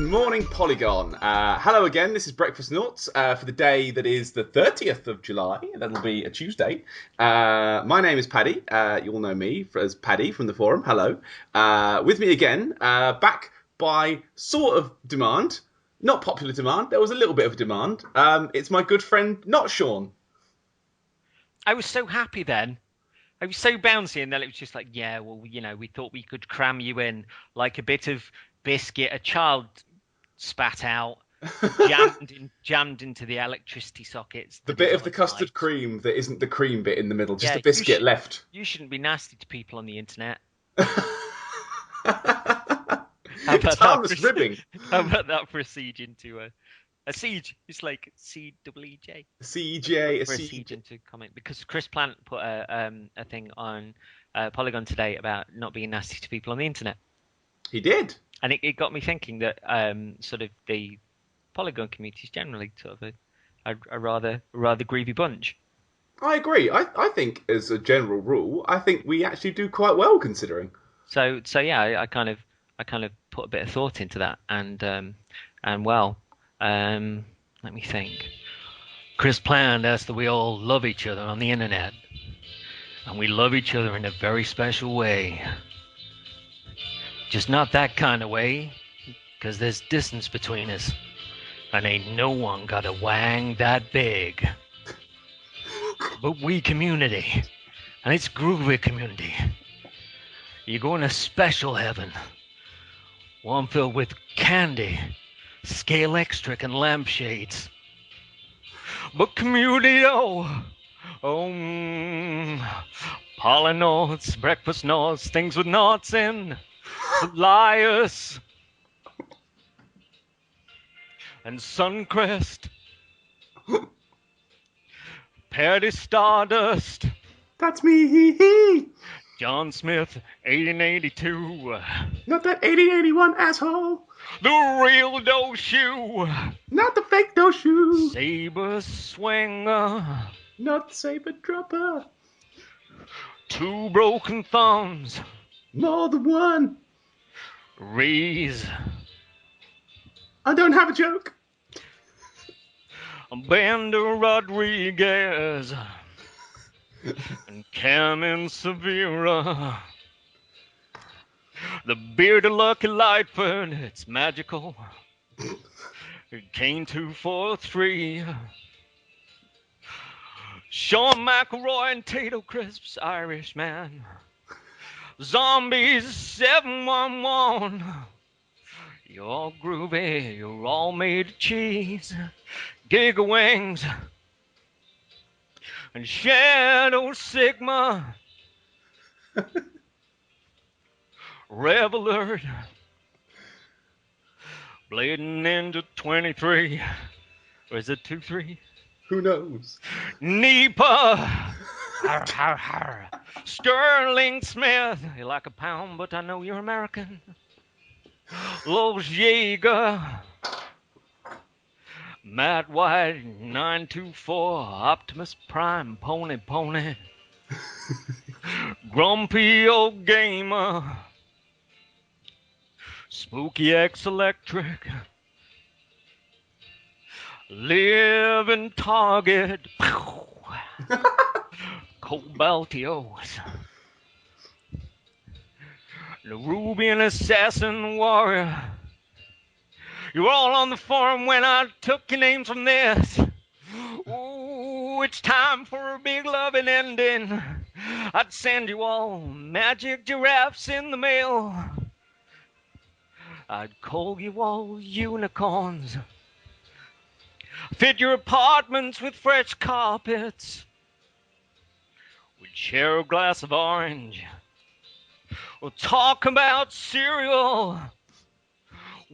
morning, Polygon. Hello again, this is Breakfastnauts for the day that is the 30th of July. That'll be a Tuesday. My name is Paddy. You all know me as Paddy from the forum. Hello. With me again, back by sort of demand. Not popular demand. There was a little bit of demand. It's my good friend, not Shaun. I was so happy then. I was so bouncy, and then it was just like, yeah, well, you know, we thought we could cram you in like a bit of biscuit a child spat out, jammed into the electricity sockets. The That is bit of what the it's custard like. cream that isn't the cream bit in the middle, just Yeah, a biscuit left. you shouldn't be nasty to people on the internet. How It's about that? harmless ribbing. How about that for a siege into a siege? It's like CWJ. CJ, a For a siege CJ. into comment, because Chris Plant put a thing on Polygon today about not being nasty to people on the internet, He did. and it got me thinking that sort of the Polygon community is generally sort of a rather grievy bunch. I agree. I think, as a general rule, I think we actually do quite well considering. So yeah, I kind of put a bit of thought into that, and well, let me think. Chris Plant asked that we all love each other on the internet, and we love each other in a very special way. Just not that kind of way, because there's distance between us, and ain't no one got a wang that big. But we community, and it's groovy community. You go in a special heaven, one filled with candy, scale extric, and lampshades. But community, Polynauts, Breakfastnauts, things with knots in, liars, and Suncrest, Paddy Stardust, That's me. John Smith, 1882, Not that 8081 asshole. the real dough shoe, Not the fake no shoe. saber swinger, Not the saber dropper. two broken thumbs, More than one. Rees, I don't have a joke. Bender Rodriguez, and Carmen Severa. The beard of Lucky Lightford, it's magical. Kane 243. Shaun McElroy and Tato Crisps, Irishman. Zombies 711. You're all groovy, you're all made of cheese. Giga Wings. And Shadow Sigma. Reveler. Blading into 23. Or is it 2-3? Who knows? Nepa. Har, har, har. Sterling Smith. You like a pound, but I know you're American. Los Jaeger. Matt White, 924. Optimus Prime, Pony. Grumpy old gamer. Spooky X Electric. Living Target. Cobaltios. The Rubian Assassin Warrior. You were all on the forum when I took your names from this. Ooh, it's time for a big loving ending. I'd send you all magic giraffes in the mail. I'd call you all unicorns. Fit your apartments with fresh carpets. We'd share a glass of orange. We'll talk about cereal.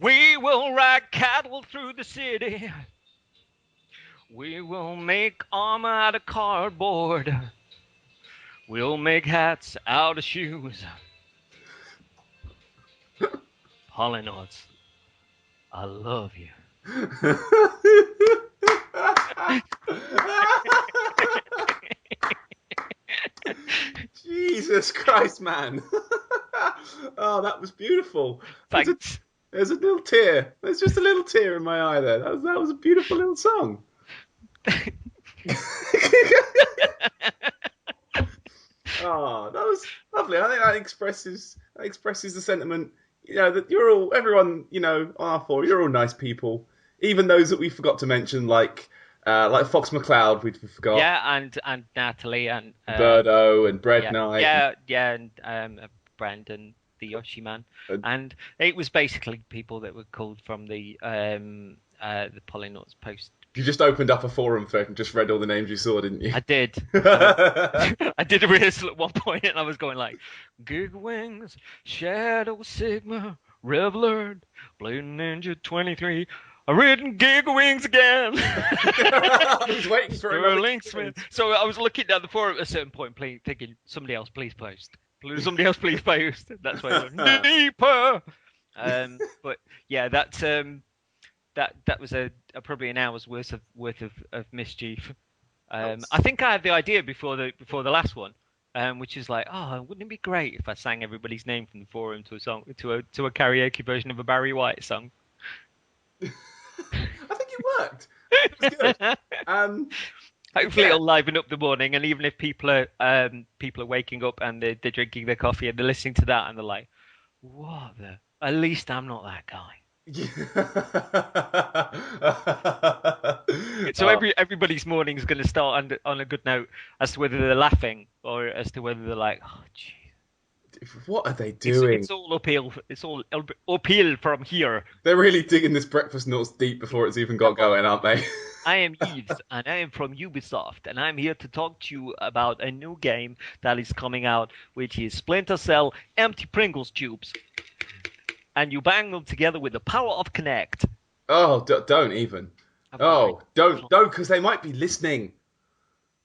We will ride cattle through the city. We will make armor out of cardboard. We'll make hats out of shoes. Polynauts, I love you. Jesus Christ, man. Oh, that was beautiful. Thanks. There's a little tear. There's just a little tear in my eye there. That was a beautiful little song. Oh, that was lovely. I think that expresses the sentiment. You know that everyone, on our forum, you're all nice people. Even those that we forgot to mention, like Fox McCloud, we forgot. Yeah, and Natalie and Birdo and Bread yeah, Knight. yeah, and Brandon, the Yoshi man, and it was basically people that were called from the Polynauts post. You just opened up a forum thread and just read all the names you saw, didn't you? I did. I did a rehearsal at one point, and I was going like, Gig Wings, Shadow Sigma, Reveler, Blue Ninja 23. I've written Gig Wings again. I was waiting for Sterling Smith. So I was looking down the forum at a certain point, thinking, somebody else, please post. Somebody else, please post. That's why I went, deeper. But yeah, that was probably an hour's worth of mischief. I think I had the idea before the last one, which is like, oh, wouldn't it be great if I sang everybody's name from the forum to a karaoke version of a Barry White song? I think it worked. It was good. Hopefully it'll liven up the morning, and even if people are waking up and they're drinking their coffee and they're listening to that and they're like, what the? At least I'm not that guy. So everybody's morning is going to start on a good note as to whether they're laughing or as to whether they're like, oh, gee. What are they doing? It's all uphill. It's all uphill from here. They're really digging this Breakfastnauts deep before it's even got going, aren't they? I am Yves, and I am from Ubisoft, and I'm here to talk to you about a new game that is coming out, which is Splinter Cell Empty Pringles Tubes. And you bang them together with the power of Kinect. Oh, don't even. Oh, don't, because they might be listening.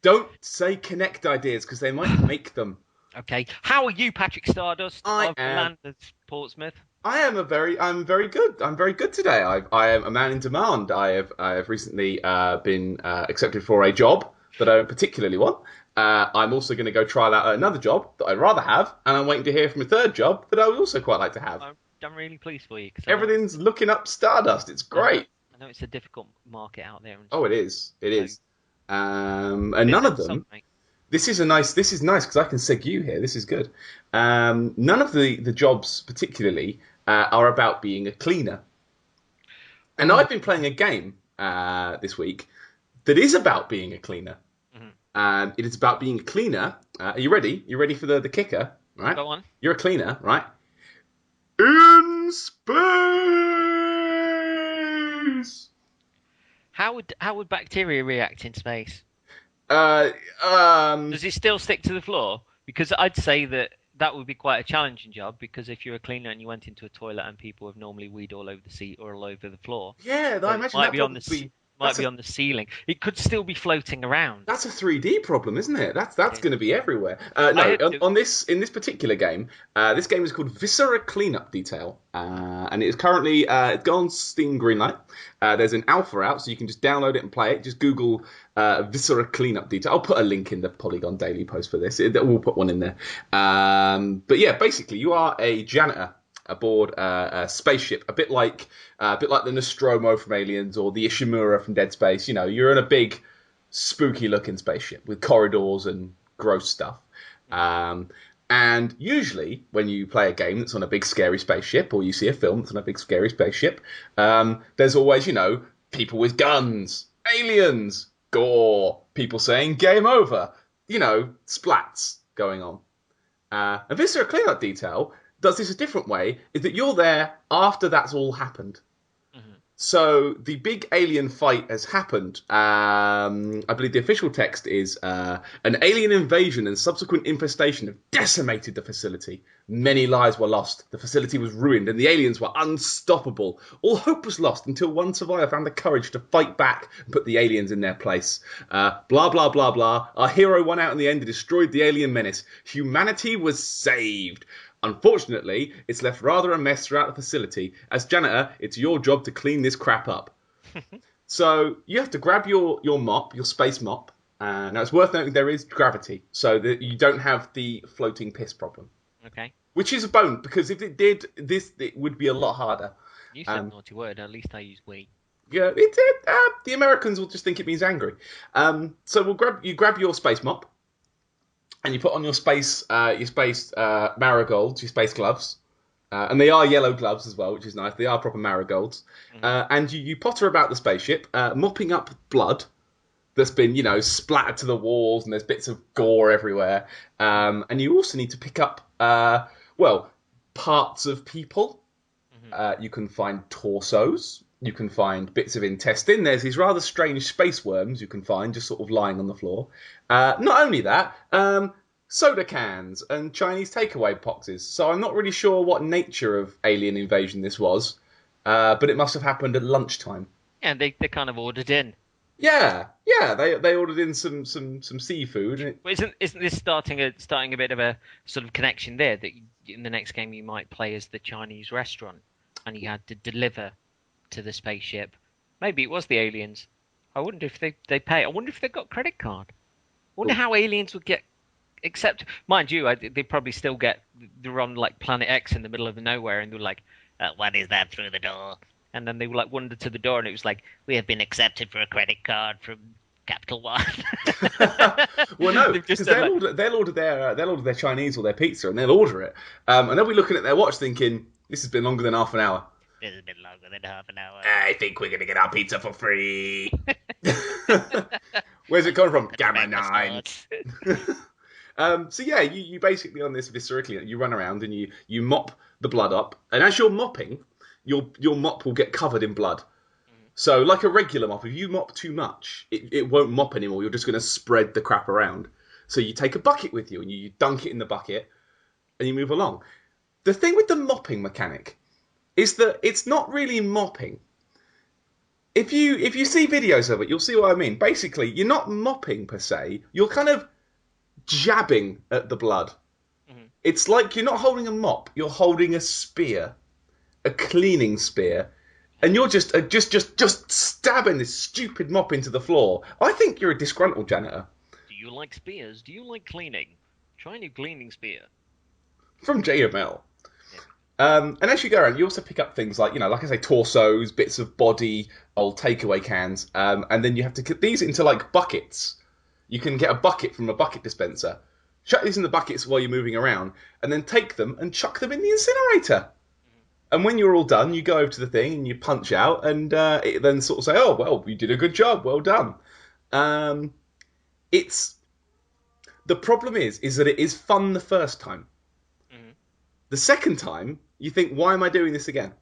Don't say Kinect ideas, because they might make them. Okay. How are you, Patrick Stardust of the land of Portsmouth? I'm very good. I'm very good today. I am a man in demand. I have recently been accepted for a job that I don't particularly want. I'm also going to go trial out another job that I'd rather have, and I'm waiting to hear from a third job that I would also quite like to have. I'm really pleased for you. Everything's looking up Stardust. It's great. I know it's a difficult market out there. Oh, it is. It is. And none of them. This is nice because I can seg you here. This is good. None of the jobs particularly are about being a cleaner. And I've been playing a game this week that is about being a cleaner. Mm-hmm. It is about being a cleaner. Are you ready? You ready for the kicker? Right. Go on. You're a cleaner, right? In space. How would bacteria react in space? Does it still stick to the floor? Because I'd say that would be quite a challenging job, because if you're a cleaner and you went into a toilet and people have normally weed all over the seat or all over the floor, yeah, I imagine might be on the ceiling. It could still be floating around. That's a 3D problem, isn't it? That's going to be everywhere. In this particular game, this game is called Viscera Cleanup Detail, and it is currently it's gone on Steam Greenlight. There's an alpha out, so you can just download it and play it. Just Google Viscera Cleanup Detail. I'll put a link in the Polygon Daily post for this. We'll put one in there. But yeah, basically, you are a janitor aboard a spaceship, a bit like the Nostromo from Aliens or the Ishimura from Dead Space. You know, you're in a big, spooky-looking spaceship with corridors and gross stuff. And usually, when you play a game that's on a big, scary spaceship, or you see a film that's on a big, scary spaceship, there's always, people with guns, aliens, gore, people saying game over, splats going on. And Viscera Cleanup Detail does this a different way, is that you're there after that's all happened. Mm-hmm. So the big alien fight has happened. I believe the official text is an alien invasion and subsequent infestation have decimated the facility. Many lives were lost. The facility was ruined and the aliens were unstoppable. All hope was lost until one survivor found the courage to fight back and put the aliens in their place. Blah, blah, blah, blah. Our hero won out in the end and destroyed the alien menace. Humanity was saved. Unfortunately, it's left rather a mess throughout the facility. As janitor, it's your job to clean this crap up. So you have to grab your mop, your space mop. Now, it's worth noting there is gravity, so that you don't have the floating piss problem. Okay. which is a bone because if it did this, it would be a lot harder. You said naughty word. At least I use we. Yeah, the Americans will just think it means angry. So you grab your space mop and you put on your space marigolds, your space gloves. And they are yellow gloves as well, which is nice. They are proper marigolds. And you potter about the spaceship, mopping up blood that's been, splattered to the walls, and there's bits of gore everywhere. And you also need to pick up, parts of people. You can find torsos. You can find bits of intestine. There's these rather strange space worms you can find just sort of lying on the floor. Not only that, soda cans and Chinese takeaway boxes. So I'm not really sure what nature of alien invasion this was, but it must have happened at lunchtime. Yeah, they kind of ordered in. Yeah, they ordered in some seafood. Well, isn't this starting a bit of a sort of connection there that in the next game you might play as the Chinese restaurant and you had to deliver to the spaceship? Maybe it was the aliens. I wonder if they pay. I wonder if they've got credit card. I wonder how aliens would get. Except, mind you, they probably still they're on like Planet X in the middle of nowhere, and they're like, "What is that through the door?" And then they like wandered to the door, and it was like, "We have been accepted for a credit card from Capital One." Well, no, because they'll order their Chinese or their pizza, and they'll order it, and they'll be looking at their watch, thinking, "This has been longer than half an hour." This has been longer than half an hour. I think we're gonna get our pizza for free. Where's it coming from? Gamma 9. So yeah, you basically on this Viscera Cleanup, you run around and you mop the blood up, and as you're mopping, your mop will get covered in blood. So like a regular mop, if you mop too much, it won't mop anymore. You're just going to spread the crap around. So you take a bucket with you and you dunk it in the bucket and you move along. The thing with the mopping mechanic is that it's not really mopping. If you see videos of it, you'll see what I mean. Basically, you're not mopping per se. You're kind of jabbing at the blood. It's like you're not holding a mop. You're holding a spear, a cleaning spear, and you're just stabbing this stupid mop into the floor. I think you're a disgruntled janitor. Do you like spears? Do you like cleaning? Try a new cleaning spear. From JML. And as you go around, you also pick up things like, like I say, torsos, bits of body, old takeaway cans, and then you have to get these into like buckets. You can get a bucket from a bucket dispenser, chuck these in the buckets while you're moving around, and then take them and chuck them in the incinerator. And when you're all done, you go over to the thing and you punch out, and it then sort of say, "Oh, well, you did a good job, well done." The problem is that it is fun the first time. The second time, you think, "Why am I doing this again?"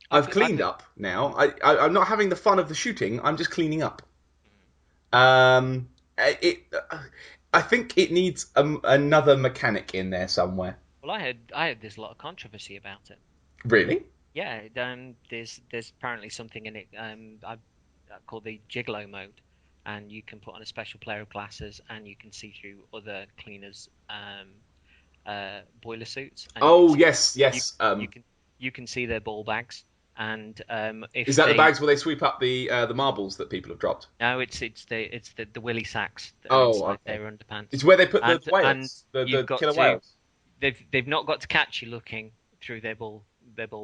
I've cleaned up now. I'm not having the fun of the shooting. I'm just cleaning up. I think it needs another mechanic in there somewhere. Well, I had there's a lot of controversy about it. Really? Yeah, there's apparently something in it called the Gigolo mode, and you can put on a special pair of glasses, and you can see through other cleaners' boiler suits. And yes. You can see their ball bags. And is that the bags where they sweep up the marbles that people have dropped? No, it's the willy sacks. Okay. Their underpants. It's where they put the whales, the killer whales. They've not got to catch you looking through their ball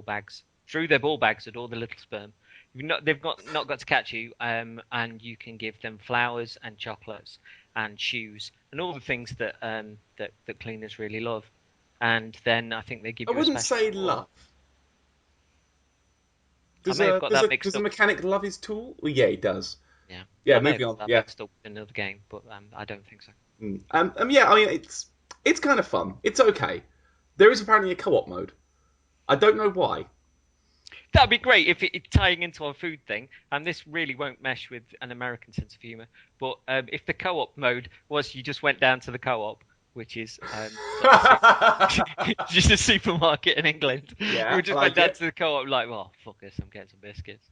bags. Through their ball bags at all the little sperm. They've not got to catch you. And you can give them flowers and chocolates and shoes and all the things that cleaners really love. And then I think they give you. I wouldn't say love. Does a mechanic love his tool? Well, yeah, he does. Yeah. Yeah, moving on. Yeah. Still another game, but I don't think so. Yeah, I mean, it's kind of fun. It's okay. There is apparently a co-op mode. I don't know why. That'd be great if it's tying into our food thing, and this really won't mesh with an American sense of humour. But if the co-op mode was you just went down to the co-op, which is just a supermarket in England. Yeah, we just went down to the co-op like, well, fuck this, I'm getting some biscuits.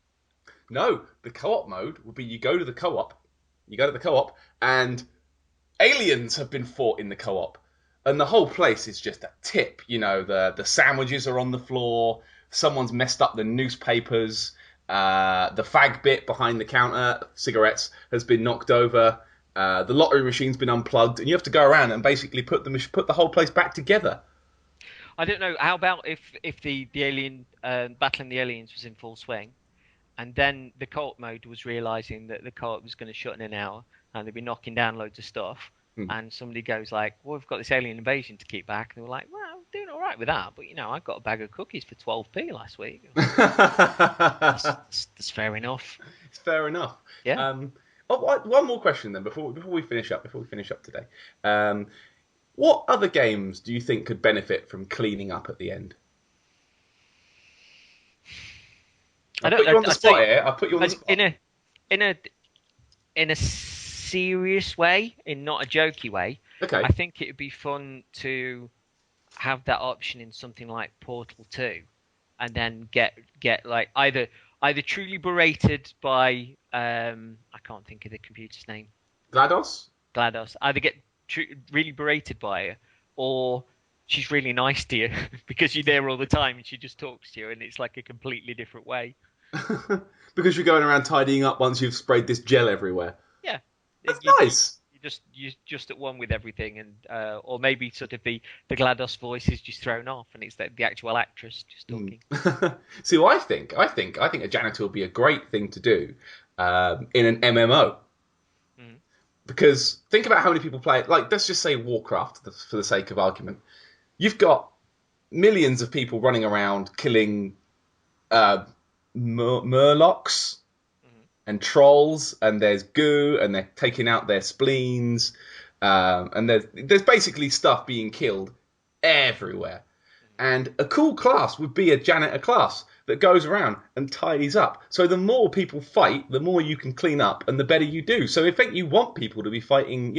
No, the co-op mode would be you go to the co-op, and aliens have been fought in the co-op, and the whole place is just a tip. The sandwiches are on the floor, someone's messed up the newspapers, the fag bit behind the counter, cigarettes, has been knocked over. the lottery machine's been unplugged, and you have to go around and basically put the whole place back together. I don't know. How about if the alien battling the aliens was in full swing, and then the co-op mode was realizing that the co-op was going to shut in an hour, and they'd be knocking down loads of stuff, and somebody goes like, "Well, we've got this alien invasion to keep back," and they were like, "Well, I'm doing all right with that, but I got a bag of cookies for 12p last week." That's fair enough. It's fair enough. Yeah. One more question then before we finish up today. What other games do you think could benefit from cleaning up at the end? I'll put you on the spot here. I'll put you on the spot. In a serious way, in not a jokey way. Okay. I think it would be fun to have that option in something like Portal 2, and then get like either truly berated by I can't think of the computer's name. GLaDOS. Either get really berated by her, or she's really nice to you because you're there all the time and she just talks to you, and it's like a completely different way. Because you're going around tidying up once you've sprayed this gel everywhere. Yeah, that's nice. You're just at one with everything, and or maybe sort of the GLaDOS voice is just thrown off, and it's the actual actress just talking. See, I think a janitor would be a great thing to do in an MMO. Because think about how many people play it. Like, let's just say Warcraft, for the sake of argument. You've got millions of people running around killing murlocs and trolls, and there's goo, and they're taking out their spleens, and there's basically stuff being killed everywhere. And a cool class would be a janitor class that goes around and tidies up. So the more people fight, the more you can clean up, and the better you do. So if you want people to be fighting,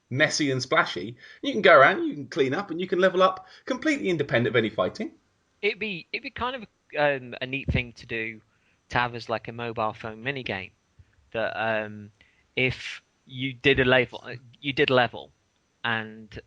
messy and splashy, you can go around, you can clean up, and you can level up completely independent of any fighting. It'd be kind of a neat thing to have as like a mobile phone minigame. That if you did a level, and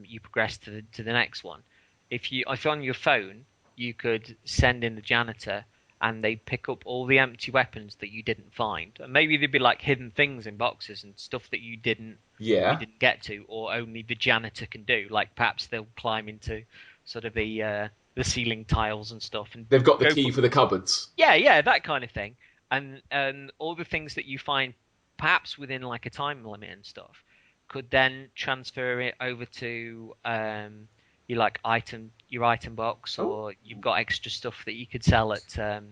you progressed to the next one. If on your phone you could send in the janitor, and they'd pick up all the empty weapons that you didn't find, and maybe there'd be like hidden things in boxes and stuff that you didn't get to, or only the janitor can do. Like perhaps they'll climb into sort of the ceiling tiles and stuff, and they've got the key for the cupboards. Yeah, that kind of thing, and all the things that you find perhaps within like a time limit and stuff could then transfer it over to your item box, or you've got extra stuff that you could sell to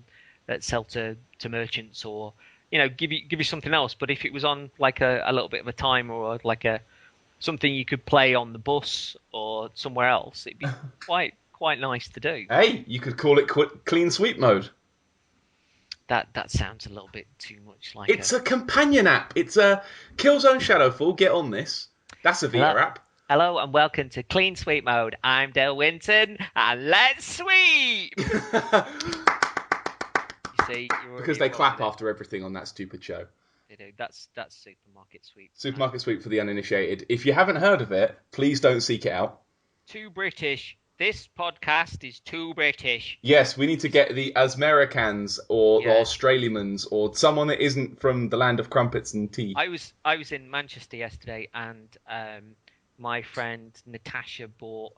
merchants, or give you something else. But if it was on like a little bit of a timer, or like something you could play on the bus or somewhere else, it'd be quite nice to do. Hey, you could call it clean sweep mode. That sounds a little bit too much like it's a companion app. It's a Killzone Shadowfall. Get on this. That's a VR app. Hello and welcome to Clean Sweep Mode. I'm Dale Winton, and let's sweep! You see, because they clap after everything on that stupid show. They do. That's Supermarket Sweep. Supermarket Sweep for the uninitiated. If you haven't heard of it, please don't seek it out. Too British. This podcast is too British. Yes, we need to get the Asmericans or the Australians or someone that isn't from the land of crumpets and tea. I was in Manchester yesterday, and my friend Natasha bought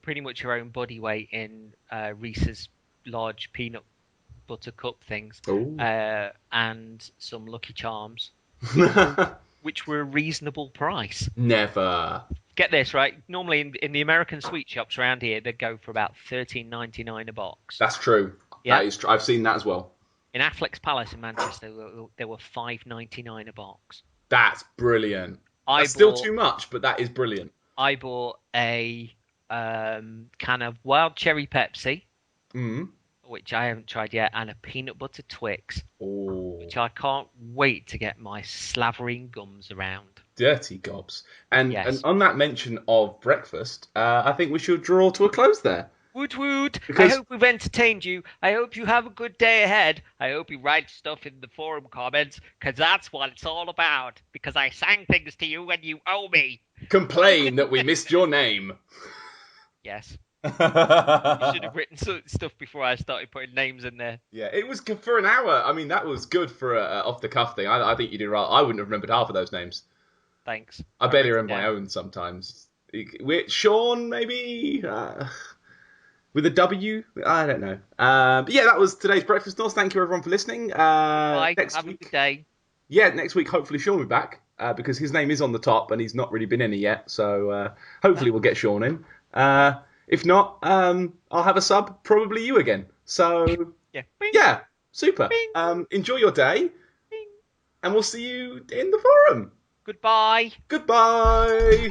pretty much her own body weight in Reese's large peanut butter cup things, and some Lucky Charms, which were a reasonable price. Never. Get this, right? Normally in the American sweet shops around here, they go for about $13.99 a box. That's true. Yeah. That is true. I've seen that as well. In Affleck's Palace in Manchester, there were $5.99 a box. That's brilliant. That's still too much, but that is brilliant. I bought a can of wild cherry Pepsi, which I haven't tried yet, and a peanut butter Twix, which I can't wait to get my slavering gums around. Dirty gobs. And on that mention of breakfast, I think we should draw to a close there. Woot woot. I hope we've entertained you. I hope you have a good day ahead. I hope you write stuff in the forum comments, because that's what it's all about. Because I sang things to you and you owe me. Complain that we missed your name. Yes. You should have written stuff before I started putting names in there. Yeah, it was good for an hour. I mean, that was good for a off the cuff thing. I think you did right. I wouldn't have remembered half of those names. Thanks. I I barely wrote it remember my down. own sometimes. Shaun, maybe with a W. I don't know. But yeah, that was today's breakfast noise. Thank you everyone for listening. Bye. Next Have a good week, day. yeah, next week hopefully Shaun will be back because his name is on the top and he's not really been in it yet. So hopefully we'll get Shaun in. If not, I'll have a sub, probably you again. So Yeah. Bing, yeah, super. bing, Enjoy your day, bing. and we'll see you in the forum. Goodbye. Goodbye.